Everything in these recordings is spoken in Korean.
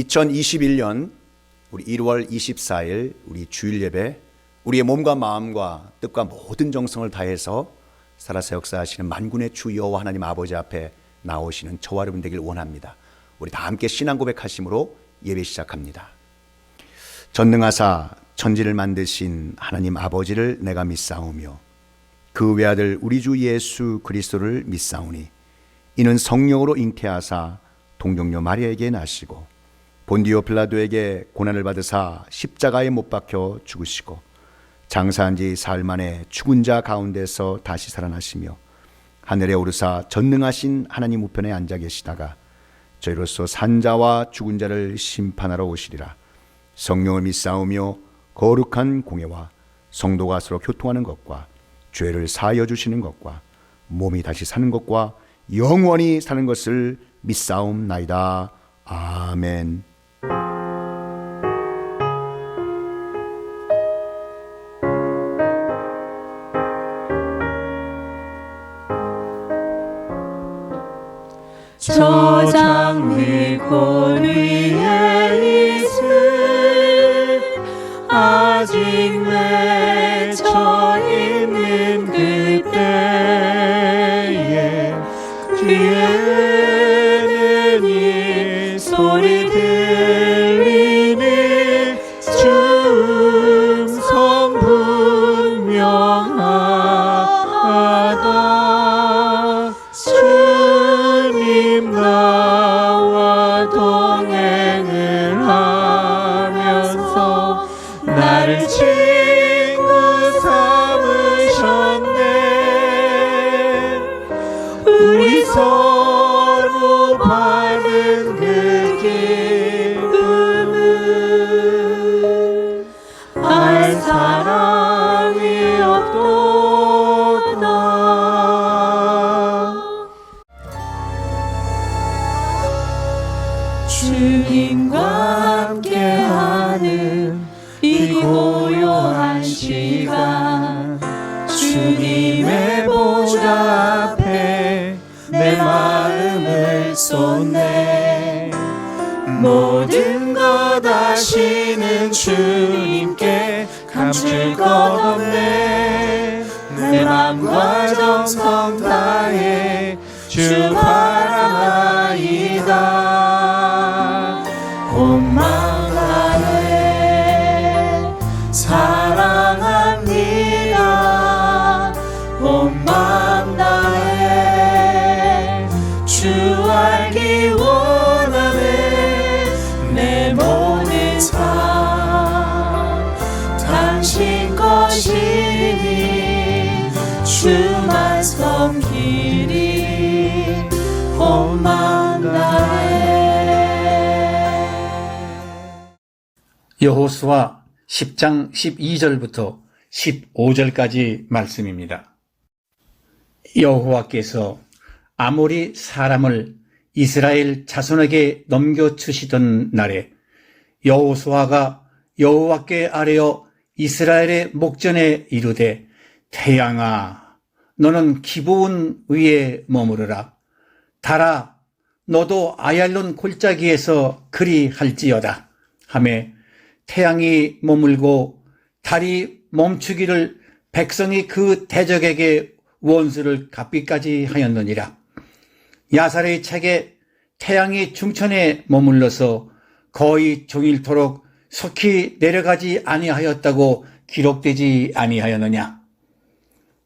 2021년 우리 1월 24일 우리 주일 예배, 우리의 몸과 마음과 뜻과 모든 정성을 다해서 살아서 역사하시는 만군의 주 여호와 하나님 아버지 앞에 나오시는 저와 여러분 되길 원합니다. 우리 다 함께 신앙 고백하심으로 예배 시작합니다. 전능하사 천지를 만드신 하나님 아버지를 내가 믿사오며 그 외아들 우리 주 예수 그리스도를 믿사오니 이는 성령으로 잉태하사 동정녀 마리아에게 나시고 본디오 빌라도에게 고난을 받으사 십자가에 못 박혀 죽으시고 장사한 지 사흘 만에 죽은 자 가운데서 다시 살아나시며 하늘에 오르사 전능하신 하나님 우편에 앉아 계시다가 저희로서 산자와 죽은 자를 심판하러 오시리라. 성령을 믿사오며 거룩한 공예와 성도가 서로 교통하는 것과 죄를 사하여 주시는 것과 몸이 다시 사는 것과 영원히 사는 것을 믿사옵나이다. 아멘. 저장 위 골 위에 있을 아직 맺혀 있는 그때에 귀에는 이 소리 들리니 충성 분명하다. 주님 나와 동행을 하면서 나를 친구 삼으셨네. 우리 서로 받은 그 기쁨을 알 사람이 없도다. 주님과 함께하는 이 고요한 시간, 주님의 보좌 앞에 내 마음을 쏟네. 모든 것 아시는 주님께 감출 것 없네. 내 맘과 정성 다해 주 바라나이다. 온 마음 다해 사랑합니다. 온 마음 다해 주 알기 원하네. 내 모든 삶 당신 것이니 주만 섬기리. 온 마음 다해. 여호수아 10장 12절부터 15절까지 말씀입니다. 여호와께서 아모리 사람을 이스라엘 자손에게 넘겨주시던 날에 여호수아가 여호와께 아뢰어 이스라엘의 목전에 이르되 태양아 너는 기브온 위에 머무르라. 달아 너도 아얄론 골짜기에서 그리할지어다 하매 태양이 머물고 달이 멈추기를 백성이 그 대적에게 원수를 갚기까지 하였느니라. 야살의 책에 태양이 중천에 머물러서 거의 종일토록 속히 내려가지 아니하였다고 기록되지 아니하였느냐.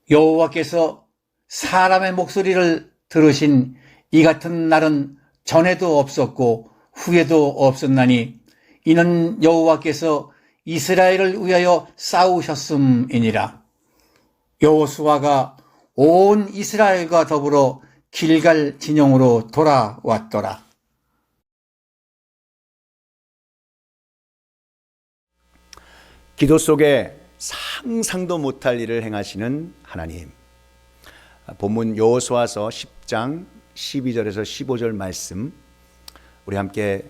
여호와께서 사람의 목소리를 들으신 이 같은 날은 전에도 없었고 후에도 없었나니 이는 여호와께서 이스라엘을 위하여 싸우셨음이니라. 여호수아가 온 이스라엘과 더불어 길갈 진영으로 돌아왔더라. 기도 속에 상상도 못할 일을 행하시는 하나님. 본문 여호수아서 10장 12절에서 15절 말씀 우리 함께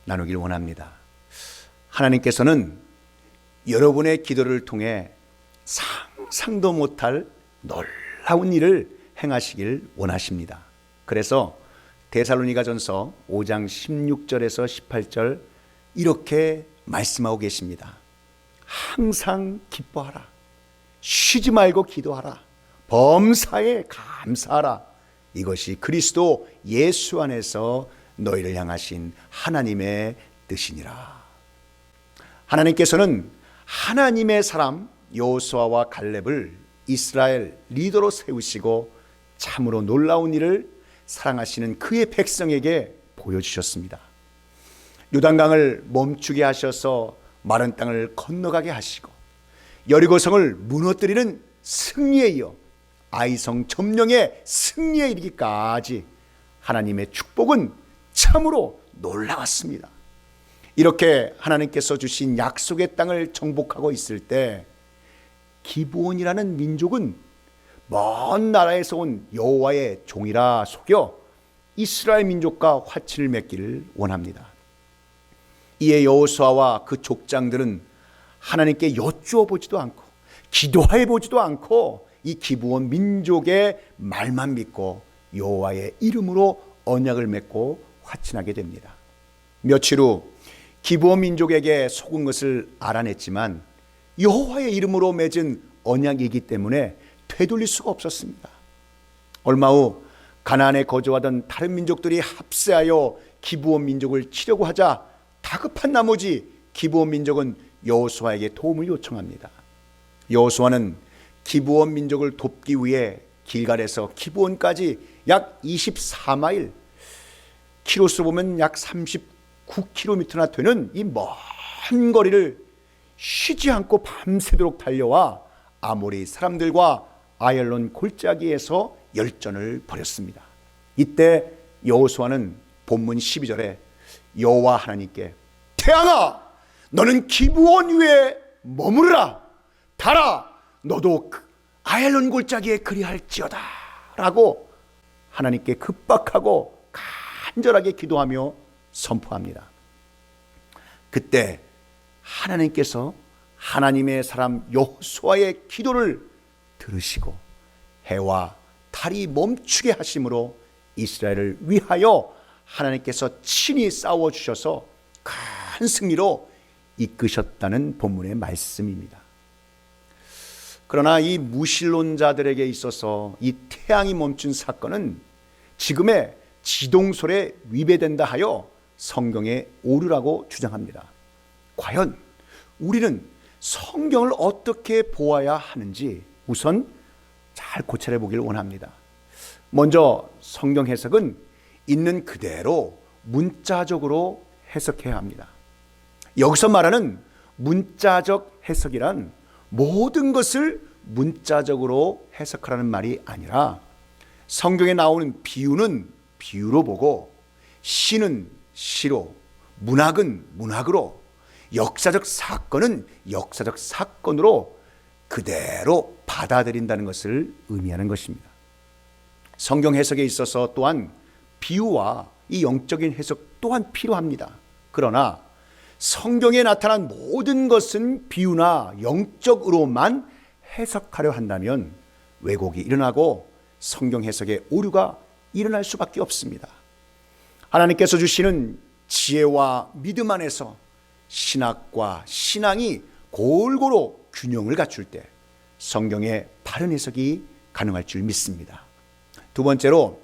나누길 원합니다. 하나님께서는 여러분의 기도를 통해 상상도 못할 놀라운 일을 행하시길 원하십니다. 그래서 데살로니가전서 5장 16절에서 18절 이렇게 말씀하고 계십니다. 항상 기뻐하라. 쉬지 말고 기도하라. 범사에 감사하라. 이것이 그리스도 예수 안에서 너희를 향하신 하나님의 뜻이니라. 하나님께서는 하나님의 사람 여호수아와 갈렙을 이스라엘 리더로 세우시고 참으로 놀라운 일을 사랑하시는 그의 백성에게 보여주셨습니다. 요단강을 멈추게 하셔서 마른 땅을 건너가게 하시고 여리고성을 무너뜨리는 승리에 이어 아이성 점령의 승리에 이르기까지 하나님의 축복은 참으로 놀라웠습니다. 이렇게 하나님께서 주신 약속의 땅을 정복하고 있을 때 기브온이라는 민족은 먼 나라에서 온 여호와의 종이라 속여 이스라엘 민족과 화친을 맺기를 원합니다. 이에 여호수아와 그 족장들은 하나님께 여쭈어 보지도 않고 기도해 보지도 않고 이 기브온 민족의 말만 믿고 여호와의 이름으로 언약을 맺고 화친하게 됩니다. 며칠 후 기브온 민족에게 속은 것을 알아냈지만 여호와의 이름으로 맺은 언약이기 때문에 되돌릴 수가 없었습니다. 얼마 후 가나안에 거주하던 다른 민족들이 합세하여 기브온 민족을 치려고 하자 다급한 나머지 기브온 민족은 여호수아에게 도움을 요청합니다. 여호수아는 기브온 민족을 돕기 위해 길갈에서 기브온까지 약 24마일, 키로수로 보면 약 39km나 되는 이 먼 거리를 쉬지 않고 밤새도록 달려와 아모리 사람들과 아얄론 골짜기에서 열전을 벌였습니다. 이때 여호수아는 본문 12절에 여호와 하나님께 태양아 너는 기브온 위에 머무르라. 달아 너도 아얄론 골짜기에 그리할지어다 라고 하나님께 급박하고 간절하게 기도하며 선포합니다. 그때 하나님께서 하나님의 사람 여호수아의 기도를 들으시고 해와 달이 멈추게 하심으로 이스라엘을 위하여 하나님께서 친히 싸워주셔서 큰 승리로 이끄셨다는 본문의 말씀입니다. 그러나 이 무신론자들에게 있어서 이 태양이 멈춘 사건은 지금의 지동설에 위배된다 하여 성경에 오류라고 주장합니다. 과연 우리는 성경을 어떻게 보아야 하는지 우선 잘 고찰해 보길 원합니다. 먼저 성경 해석은 있는 그대로 문자적으로 해석해야 합니다. 여기서 말하는 문자적 해석이란 모든 것을 문자적으로 해석하라는 말이 아니라 성경에 나오는 비유는 비유로 보고 시는 시로 문학은 문학으로 역사적 사건은 역사적 사건으로 그대로 받아들인다는 것을 의미하는 것입니다. 성경 해석에 있어서 또한 비유와 이 영적인 해석 또한 필요합니다. 그러나 성경에 나타난 모든 것은 비유나 영적으로만 해석하려 한다면 왜곡이 일어나고 성경 해석에 오류가 일어날 수밖에 없습니다. 하나님께서 주시는 지혜와 믿음 안에서 신학과 신앙이 골고루 균형을 갖출 때 성경의 바른 해석이 가능할 줄 믿습니다. 두 번째로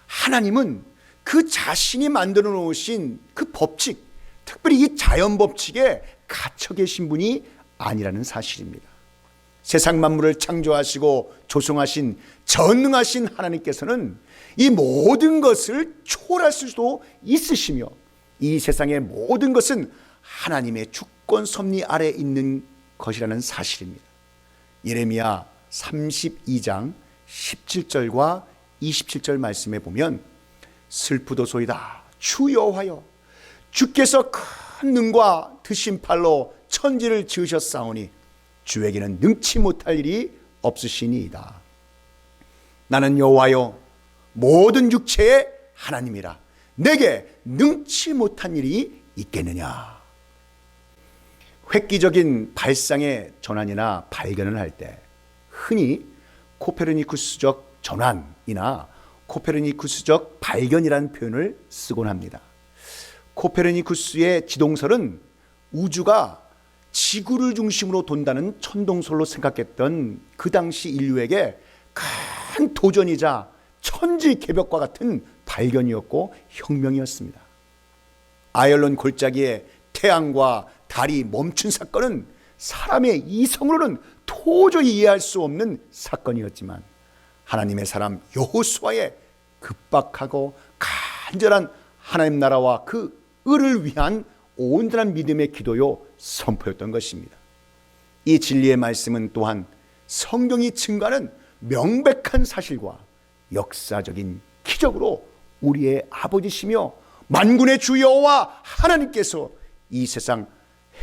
하나님은 그 자신이 만들어 놓으신 그 법칙, 특별히 이 자연 법칙에 갇혀 계신 분이 아니라는 사실입니다. 세상 만물을 창조하시고 조성하신 전능하신 하나님께서는 이 모든 것을 초월할 수도 있으시며 이 세상의 모든 것은 하나님의 주권 섭리 아래 있는 것이라는 사실입니다. 예레미야 32장 17절과 27절 말씀에 보면 슬프도소이다 주 여호와여 주께서 큰 능과 드신 팔로 천지를 지으셨사오니 주에게는 능치 못할 일이 없으시니이다. 나는 여호와여 모든 육체의 하나님이라 내게 능치 못한 일이 있겠느냐. 획기적인 발상의 전환이나 발견을 할 때 흔히 코페르니쿠스적 전환이나 코페르니쿠스적 발견이라는 표현을 쓰곤 합니다. 코페르니쿠스의 지동설은 우주가 지구를 중심으로 돈다는 천동설로 생각했던 그 당시 인류에게 큰 도전이자 천지개벽과 같은 발견이었고 혁명이었습니다. 아열론 골짜기에 태양과 달이 멈춘 사건은 사람의 이성으로는 도저히 이해할 수 없는 사건이었지만 하나님의 사람 여호수아의 급박하고 간절한 하나님 나라와 그 을을 위한 온전한 믿음의 기도요 선포였던 것입니다. 이 진리의 말씀은 또한 성경이 증거하는 명백한 사실과 역사적인 기적으로 우리의 아버지시며 만군의 주 여호와 하나님께서 이 세상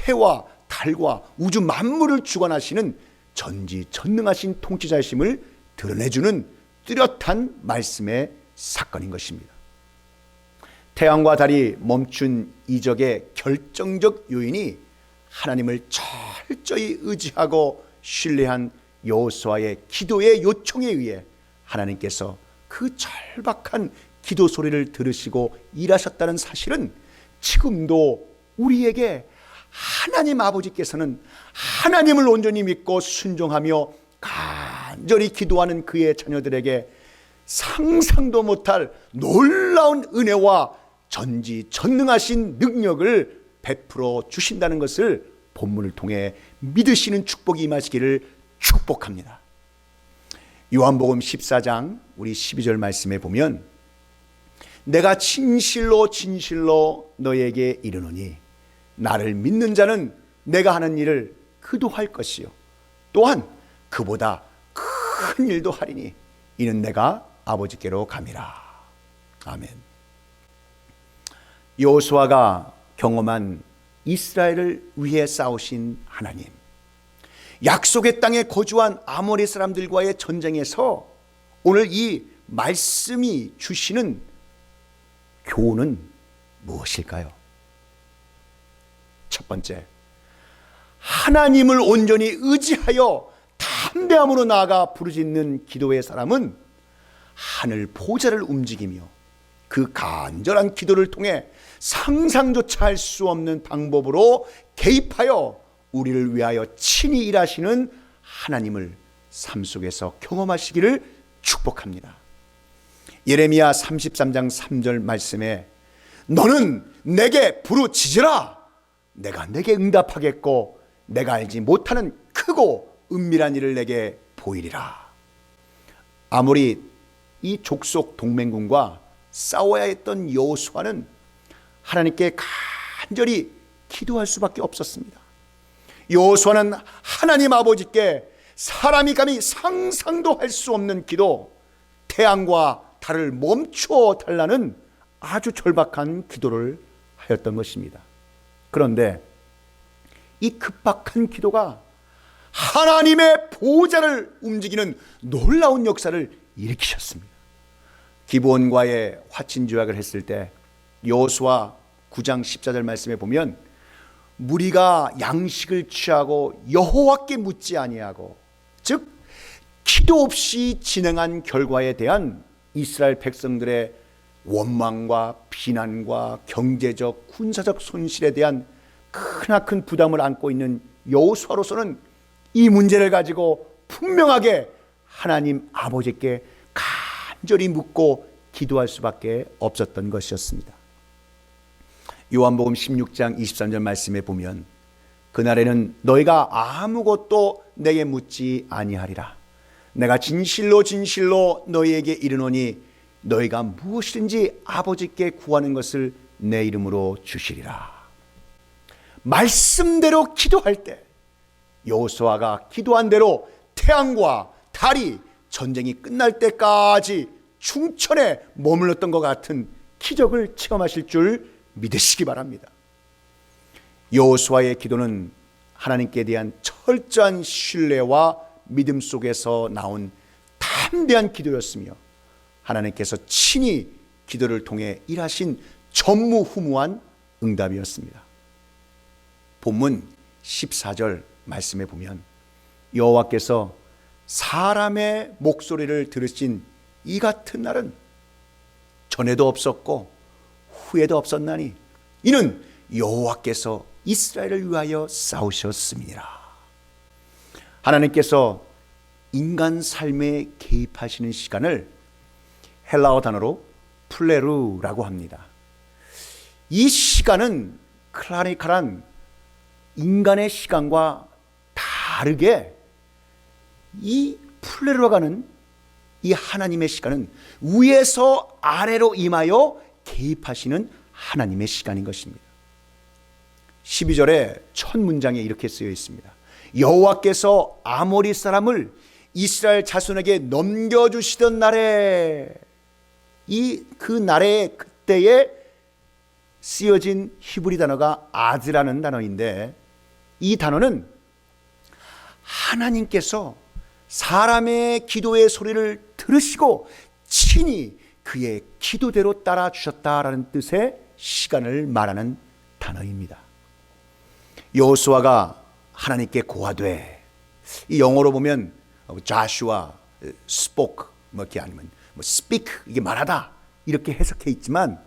해와 달과 우주 만물을 주관하시는 전지전능하신 통치자이심을 드러내주는 뚜렷한 말씀의 사건인 것입니다. 태양과 달이 멈춘 이적의 결정적 요인이 하나님을 철저히 의지하고 신뢰한 여호수아의 기도의 요청에 의해 하나님께서 그 절박한 기도 소리를 들으시고 일하셨다는 사실은 지금도 우리에게 하나님 아버지께서는 하나님을 온전히 믿고 순종하며 간절히 기도하는 그의 자녀들에게 상상도 못할 놀라운 은혜와 전지전능하신 능력을 베풀어 주신다는 것을 본문을 통해 믿으시는 축복이 임하시기를 축복합니다. 요한복음 14장 우리 12절 말씀에 보면 내가 진실로 진실로 너에게 이르노니 나를 믿는 자는 내가 하는 일을 그도 할 것이요 또한 그보다 큰 일도 하리니 이는 내가 아버지께로 감이라. 아멘. 여호수아가 경험한 이스라엘을 위해 싸우신 하나님, 약속의 땅에 거주한 아모리 사람들과의 전쟁에서 오늘 이 말씀이 주시는 교훈은 무엇일까요? 첫 번째, 하나님을 온전히 의지하여 담대함으로 나아가 부르짖는 기도의 사람은 하늘 보좌를 움직이며 그 간절한 기도를 통해 상상조차 할 수 없는 방법으로 개입하여 우리를 위하여 친히 일하시는 하나님을 삶 속에서 경험하시기를 축복합니다. 예레미야 33장 3절 말씀에 너는 내게 부르짖으라 내가 내게 응답하겠고 내가 알지 못하는 크고 은밀한 일을 내게 보이리라. 아무리 이 족속 동맹군과 싸워야 했던 여호수아는 하나님께 간절히 기도할 수밖에 없었습니다. 여호수아는 하나님 아버지께 사람이 감히 상상도 할 수 없는 기도, 태양과 달을 멈추어 달라는 아주 절박한 기도를 하였던 것입니다. 그런데 이 급박한 기도가 하나님의 보좌를 움직이는 놀라운 역사를 일으키셨습니다. 기브온과의 화친조약을 했을 때 여호수아 9장 14절 말씀에 보면 무리가 양식을 취하고 여호와께 묻지 아니하고 즉 기도 없이 진행한 결과에 대한 이스라엘 백성들의 원망과 비난과 경제적 군사적 손실에 대한 크나큰 부담을 안고 있는 여호수아로서는 이 문제를 가지고 분명하게 하나님 아버지께 간절히 묻고 기도할 수밖에 없었던 것이었습니다. 요한복음 16장 23절 말씀에 보면 그날에는 너희가 아무것도 내게 묻지 아니하리라. 내가 진실로 진실로 너희에게 이르노니 너희가 무엇이든지 아버지께 구하는 것을 내 이름으로 주시리라. 말씀대로 기도할 때 여호수아가 기도한 대로 태양과 달이 전쟁이 끝날 때까지 충천에 머물렀던 것 같은 기적을 체험하실 줄 믿으시기 바랍니다. 여호수아의 기도는 하나님께 대한 철저한 신뢰와 믿음 속에서 나온 담대한 기도였으며 하나님께서 친히 기도를 통해 일하신 전무후무한 응답이었습니다. 본문 14절 말씀에 보면 여호와께서 사람의 목소리를 들으신 이 같은 날은 전에도 없었고 후에도 없었나니 이는 여호와께서 이스라엘을 위하여 싸우셨습니다. 하나님께서 인간 삶에 개입하시는 시간을 헬라어 단어로 플레루라고 합니다. 이 시간은 클라니칼한 인간의 시간과 다르게 이 플레루가 가는 이 하나님의 시간은 위에서 아래로 임하여 개입하시는 하나님의 시간인 것입니다. 12절에 첫 문장에 이렇게 쓰여 있습니다. 여호와께서 아모리 사람을 이스라엘 자손에게 넘겨주시던 날에, 그 날에 그때에 쓰여진 히브리 단어가 아즈라는 단어인데, 이 단어는 하나님께서 사람의 기도의 소리를 들으시고 친히 그의 기도대로 따라주셨다라는 뜻의 시간을 말하는 단어입니다. 여호수아가 하나님께 고하되, 이 영어로 보면 Joshua spoke, 이렇게 아니면 speak, 이게 말하다 이렇게 해석해 있지만,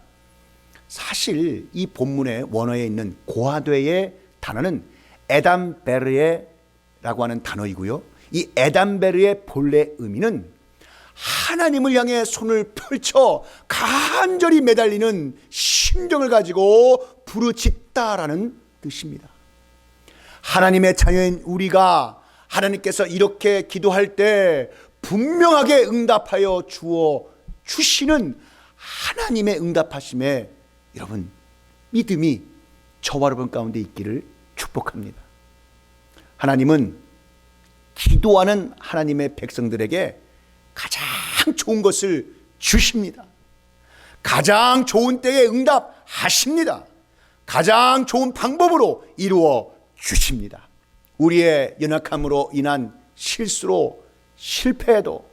사실 이 본문의 원어에 있는 고하되의 단어는 에담베르에라고 하는 단어이고요. 이 에담베르의 본래 의미는 하나님을 향해 손을 펼쳐 간절히 매달리는 심정을 가지고 부르짖다라는 뜻입니다. 하나님의 자녀인 우리가 하나님께서 이렇게 기도할 때 분명하게 응답하여 주어 주시는 하나님의 응답하심에 여러분 믿음이 저와 여러분 가운데 있기를 축복합니다. 하나님은 기도하는 하나님의 백성들에게 가장 좋은 것을 주십니다. 가장 좋은 때에 응답하십니다. 가장 좋은 방법으로 이루어 주십니다. 우리의 연약함으로 인한 실수로 실패해도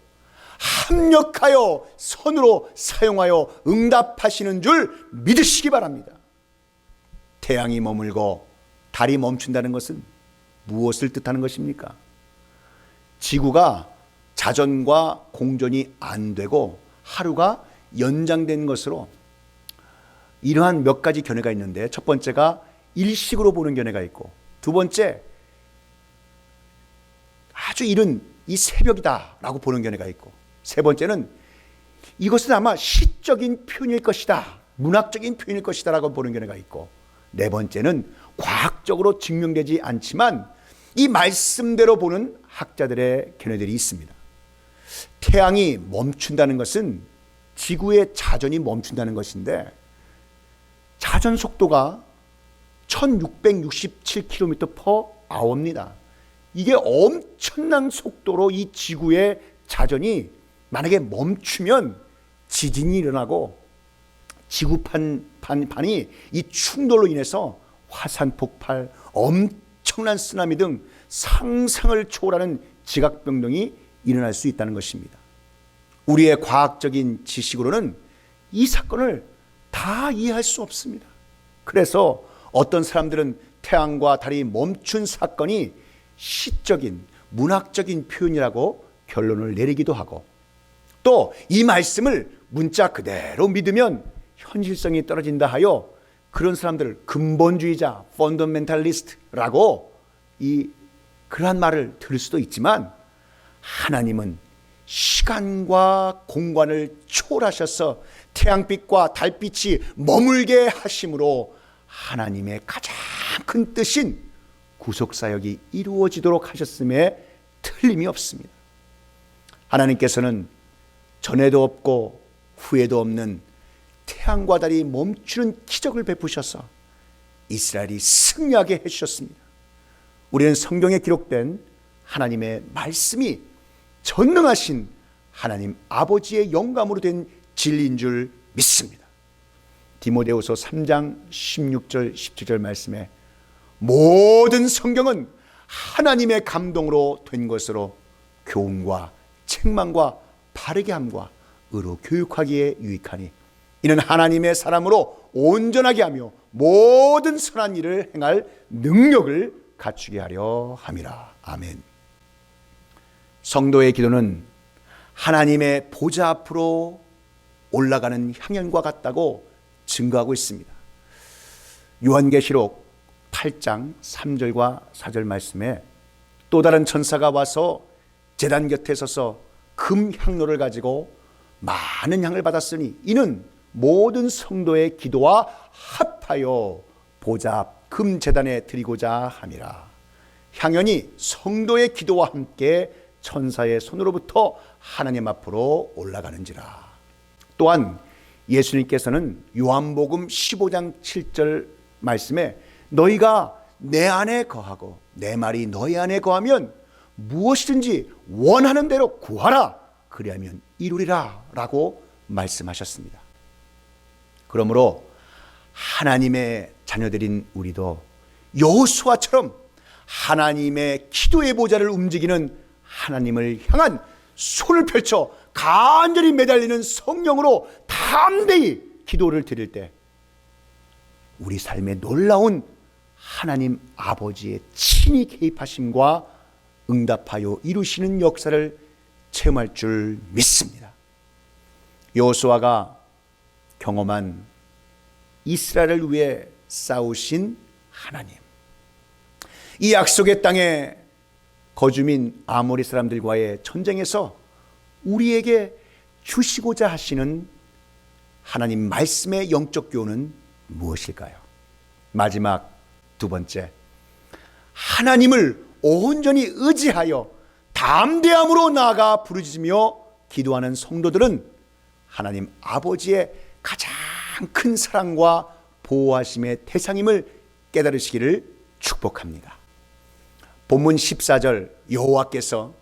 합력하여 선으로 사용하여 응답하시는 줄 믿으시기 바랍니다. 태양이 머물고 달이 멈춘다는 것은 무엇을 뜻하는 것입니까? 지구가 자전과 공전이 안 되고 하루가 연장된 것으로 이러한 몇 가지 견해가 있는데, 첫 번째가 일식으로 보는 견해가 있고, 두 번째 아주 이른 이 새벽이다라고 보는 견해가 있고, 세 번째는 이것은 아마 시적인 표현일 것이다, 문학적인 표현일 것이다 라고 보는 견해가 있고, 네 번째는 과학적으로 증명되지 않지만 이 말씀대로 보는 학자들의 견해들이 있습니다. 태양이 멈춘다는 것은 지구의 자전이 멈춘다는 것인데, 자전 속도가 1667km/h입니다. 이게 엄청난 속도로 이 지구의 자전이 만약에 멈추면 지진이 일어나고 지구판이 이 충돌로 인해서 화산 폭발, 엄청난 쓰나미 등 상상을 초월하는 지각변동이 일어날 수 있다는 것입니다. 우리의 과학적인 지식으로는 이 사건을 다 이해할 수 없습니다. 그래서 어떤 사람들은 태양과 달이 멈춘 사건이 시적인, 문학적인 표현이라고 결론을 내리기도 하고, 또 이 말씀을 문자 그대로 믿으면 현실성이 떨어진다 하여 그런 사람들을 근본주의자, 펀더멘탈리스트라고 그러한 말을 들을 수도 있지만, 하나님은 시간과 공간을 초월하셔서 태양빛과 달빛이 머물게 하심으로 하나님의 가장 큰 뜻인 구속사역이 이루어지도록 하셨음에 틀림이 없습니다. 하나님께서는 전에도 없고 후에도 없는 태양과 달이 멈추는 기적을 베푸셔서 이스라엘이 승리하게 해주셨습니다. 우리는 성경에 기록된 하나님의 말씀이 전능하신 하나님 아버지의 영감으로 된 진리인 줄 믿습니다. 디모데후서 3장 16절 17절 말씀에 모든 성경은 하나님의 감동으로 된 것으로 교훈과 책망과 바르게 함과 의로 교육하기에 유익하니 이는 하나님의 사람으로 온전하게 하며 모든 선한 일을 행할 능력을 갖추게 하려 함이라. 아멘. 성도의 기도는 하나님의 보좌 앞으로 올라가는 향연과 같다고 증거하고 있습니다. 요한계시록 8장 3절과 4절 말씀에 또 다른 천사가 와서 제단 곁에 서서 금 향로를 가지고 많은 향을 받았으니 이는 모든 성도의 기도와 합하여 보좌 앞 금 제단에 드리고자 함이라. 향연이 성도의 기도와 함께 천사의 손으로부터 하나님 앞으로 올라가는지라. 또한 예수님께서는 요한복음 15장 7절 말씀에 너희가 내 안에 거하고 내 말이 너희 안에 거하면 무엇이든지 원하는 대로 구하라. 그리하면 이루리라 라고 말씀하셨습니다. 그러므로 하나님의 자녀들인 우리도 여호수아처럼 하나님의 기도의 보좌를 움직이는 하나님을 향한 손을 펼쳐 간절히 매달리는 성령으로 담대히 기도를 드릴 때 우리 삶에 놀라운 하나님 아버지의 친히 개입하심과 응답하여 이루시는 역사를 체험할 줄 믿습니다. 여호수아가 경험한 이스라엘을 위해 싸우신 하나님, 이 약속의 땅에 거주민 아모리 사람들과의 전쟁에서 우리에게 주시고자 하시는 하나님 말씀의 영적 교훈은 무엇일까요? 마지막 두 번째, 하나님을 온전히 의지하여 담대함으로 나아가 부르짖으며 기도하는 성도들은 하나님 아버지의 가장 큰 사랑과 보호하심의 대상임을 깨달으시기를 축복합니다. 본문 14절, 여호와께서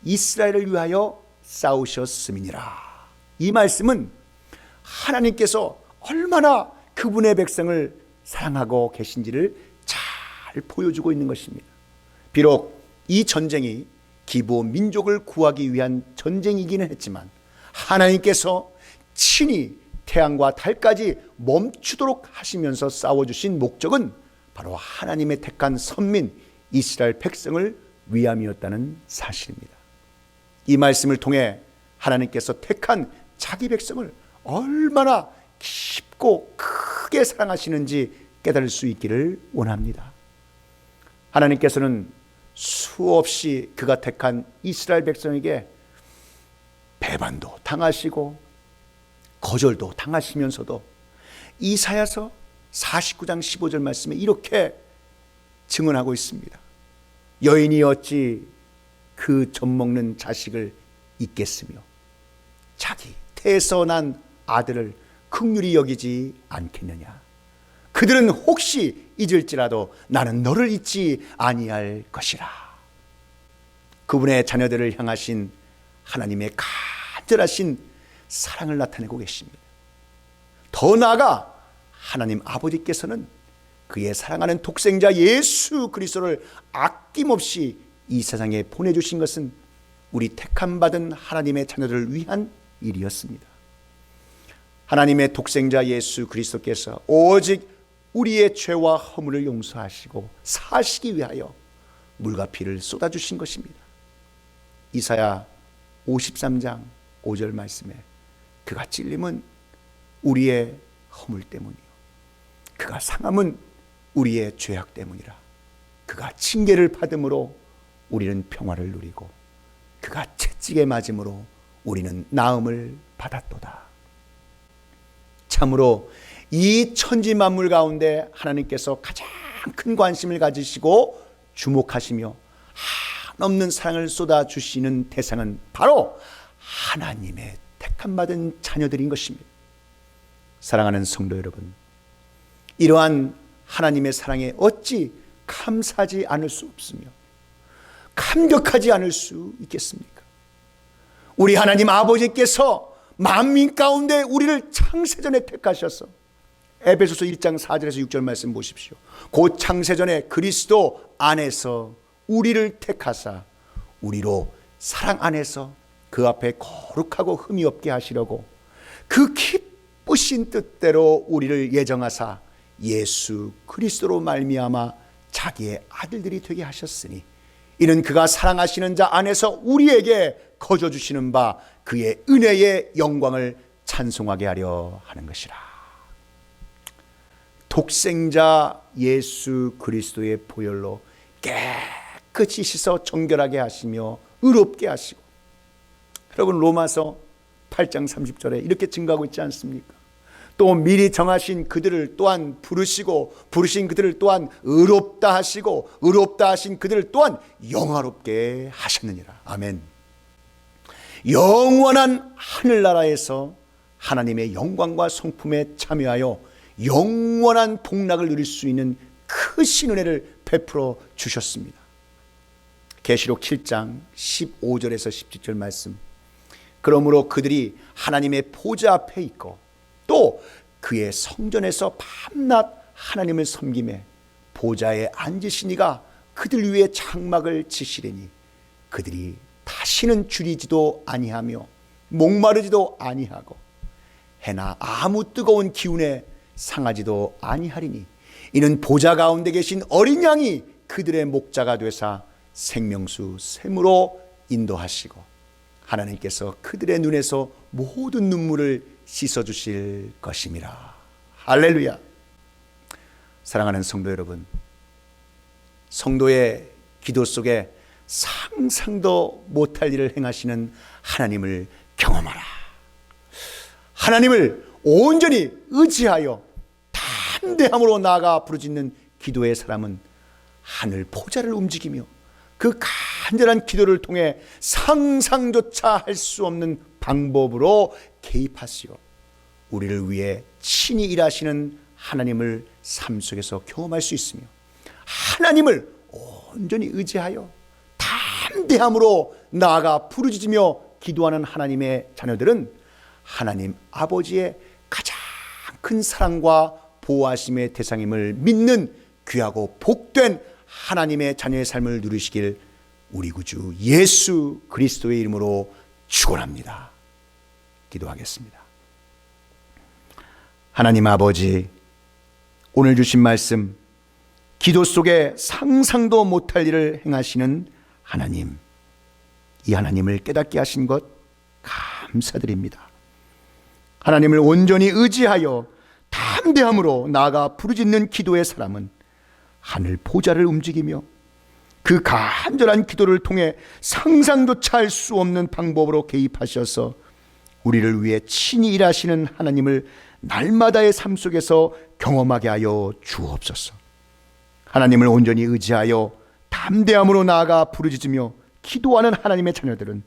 이스라엘을 위하여 싸우셨음이니라. 이 말씀은 하나님께서 얼마나 그분의 백성을 사랑하고 계신지를 잘 보여주고 있는 것입니다. 비록 이 전쟁이 기브온 민족을 구하기 위한 전쟁이기는 했지만 하나님께서 친히 태양과 달까지 멈추도록 하시면서 싸워주신 목적은 바로 하나님의 택한 선민 이스라엘 백성을 위함이었다는 사실입니다. 이 말씀을 통해 하나님께서 택한 자기 백성을 얼마나 깊고 크게 사랑하시는지 깨달을 수 있기를 원합니다. 하나님께서는 수없이 그가 택한 이스라엘 백성에게 배반도 당하시고 거절도 당하시면서도 이사야서 49장 15절 말씀에 이렇게 증언하고 있습니다. 여인이 어찌 그 젖먹는 자식을 잊겠으며 자기 태에서 난 아들을 긍휼히 여기지 않겠느냐. 그들은 혹시 잊을지라도 나는 너를 잊지 아니할 것이라. 그분의 자녀들을 향하신 하나님의 간절하신 사랑을 나타내고 계십니다. 더 나아가 하나님 아버지께서는 그의 사랑하는 독생자 예수 그리스도를 아낌없이 이 세상에 보내주신 것은 우리 택함받은 하나님의 자녀들을 위한 일이었습니다. 하나님의 독생자 예수 그리스도께서 오직 우리의 죄와 허물을 용서하시고 사시기 위하여 물과 피를 쏟아주신 것입니다. 이사야 53장 5절 말씀에 그가 찔림은 우리의 허물 때문이요 그가 상함은 우리의 죄악 때문이라. 그가 징계를 받음으로 우리는 평화를 누리고 그가 채찍에 맞음으로 우리는 나음을 받았도다. 참으로 이 천지 만물 가운데 하나님께서 가장 큰 관심을 가지시고 주목하시며 한없는 사랑을 쏟아주시는 대상은 바로 하나님의 택함받은 자녀들인 것입니다. 사랑하는 성도 여러분, 이러한 하나님의 사랑에 어찌 감사하지 않을 수 없으며 감격하지 않을 수 있겠습니까? 우리 하나님 아버지께서 만민 가운데 우리를 창세전에 택하셔서 에베소서 1장 4절에서 6절 말씀 보십시오. 곧 창세전에 그리스도 안에서 우리를 택하사 우리로 사랑 안에서 그 앞에 거룩하고 흠이 없게 하시려고 그 기쁘신 뜻대로 우리를 예정하사 예수 그리스도로 말미암아 자기의 아들들이 되게 하셨으니 이는 그가 사랑하시는 자 안에서 우리에게 거저 주시는 바 그의 은혜의 영광을 찬송하게 하려 하는 것이라. 독생자 예수 그리스도의 보혈로 깨끗이 씻어 정결하게 하시며 의롭게 하시고, 여러분 로마서 8장 30절에 이렇게 증거하고 있지 않습니까? 또 미리 정하신 그들을 또한 부르시고 부르신 그들을 또한 의롭다 하시고 의롭다 하신 그들을 또한 영화롭게 하셨느니라. 아멘. 영원한 하늘나라에서 하나님의 영광과 성품에 참여하여 영원한 복락을 누릴 수 있는 크신 은혜를 베풀어 주셨습니다. 계시록 7장 15절에서 17절 말씀. 그러므로 그들이 하나님의 보좌 앞에 있고 또 그의 성전에서 밤낮 하나님을 섬기매 보좌에 앉으시니가 그들 위에 장막을 치시리니 그들이 다시는 줄이지도 아니하며 목마르지도 아니하고 해나 아무 뜨거운 기운에 상하지도 아니하리니 이는 보좌 가운데 계신 어린 양이 그들의 목자가 되사 생명수 샘으로 인도하시고 하나님께서 그들의 눈에서 모든 눈물을 씻어주실 것임이라. 할렐루야. 사랑하는 성도 여러분, 성도의 기도 속에 상상도 못할 일을 행하시는 하나님을 경험하라. 하나님을 온전히 의지하여 담대함으로 나아가 부르짖는 기도의 사람은 하늘 보좌를 움직이며 그 간절한 기도를 통해 상상조차 할 수 없는 방법으로 개입하시어 우리를 위해 친히 일하시는 하나님을 삶 속에서 경험할 수 있으며 하나님을 온전히 의지하여 담대함으로 나아가 부르짖으며 기도하는 하나님의 자녀들은 하나님 아버지의 가장 큰 사랑과 보호하심의 대상임을 믿는 귀하고 복된 하나님의 자녀의 삶을 누리시길 우리 구주 예수 그리스도의 이름으로 축원합니다. 기도하겠습니다. 하나님 아버지, 오늘 주신 말씀, 기도 속에 상상도 못할 일을 행하시는 하나님, 이 하나님을 깨닫게 하신 것 감사드립니다. 하나님을 온전히 의지하여 담대함으로 나아가 부르짖는 기도의 사람은 하늘 보좌를 움직이며 그 간절한 기도를 통해 상상조차 할 수 없는 방법으로 개입하셔서 우리를 위해 친히 일하시는 하나님을 날마다의 삶 속에서 경험하게 하여 주옵소서. 하나님을 온전히 의지하여 담대함으로 나아가 부르짖으며 기도하는 하나님의 자녀들은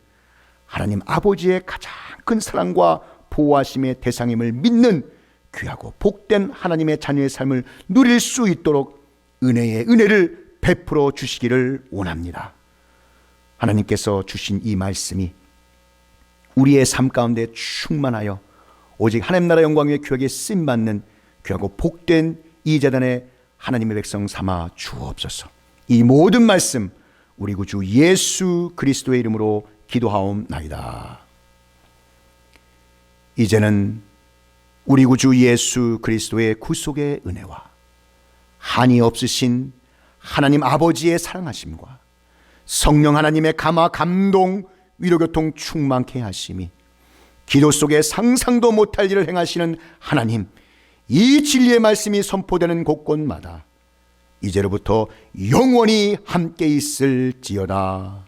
하나님 아버지의 가장 큰 사랑과 보호하심의 대상임을 믿는 귀하고 복된 하나님의 자녀의 삶을 누릴 수 있도록 은혜의 은혜를 베풀어 주시기를 원합니다. 하나님께서 주신 이 말씀이 우리의 삶 가운데 충만하여 오직 하나님 나라 영광의 귀하게 쓰임받는 귀하고 복된 이 재단의 하나님의 백성 삼아 주옵소서. 이 모든 말씀 우리 구주 예수 그리스도의 이름으로 기도하옵나이다. 이제는 우리 구주 예수 그리스도의 구속의 은혜와 한이 없으신 하나님 아버지의 사랑하심과 성령 하나님의 감화 감동 위로교통 충만케 하심이 기도 속에 상상도 못할 일을 행하시는 하나님, 이 진리의 말씀이 선포되는 곳곳마다 이제로부터 영원히 함께 있을지어다.